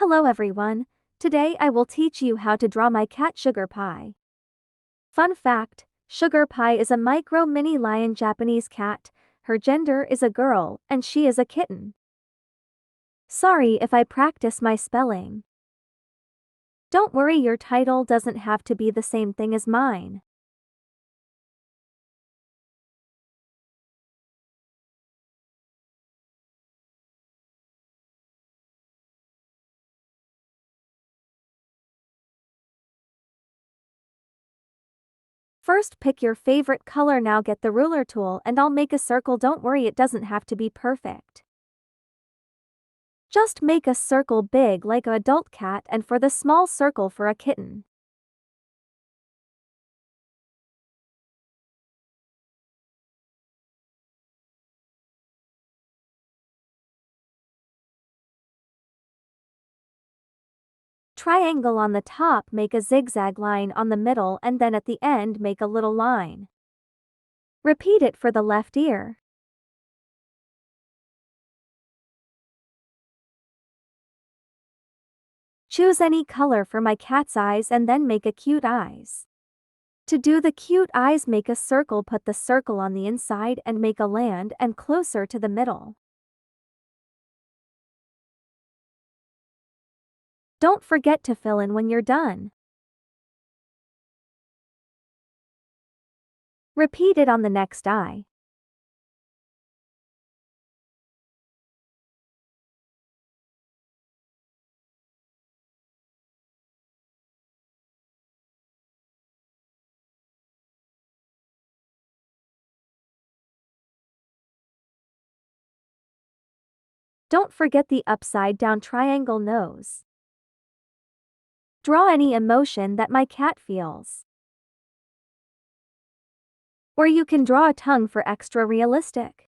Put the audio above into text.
Hello everyone, today I will teach you how to draw my cat Sugar Pie. Fun fact, Sugar Pie is a micro mini lion Japanese cat, her gender is a girl, and she is a kitten. Sorry if I practice my spelling. Don't worry, your title doesn't have to be the same thing as mine. First pick your favorite color. Now get the ruler tool and I'll make a circle. Don't worry, it doesn't have to be perfect. Just make a circle big like an adult cat and for the small circle for a kitten. Triangle on the top, make a zigzag line on the middle and then at the end make a little line. Repeat it for the left ear. Choose any color for my cat's eyes and then make a cute eyes. To do the cute eyes, make a circle, put the circle on the inside and make a land and closer to the middle. Don't forget to fill in when you're done. Repeat it on the next eye. Don't forget the upside down triangle nose. Draw any emotion that my cat feels. Or you can draw a tongue for extra realistic.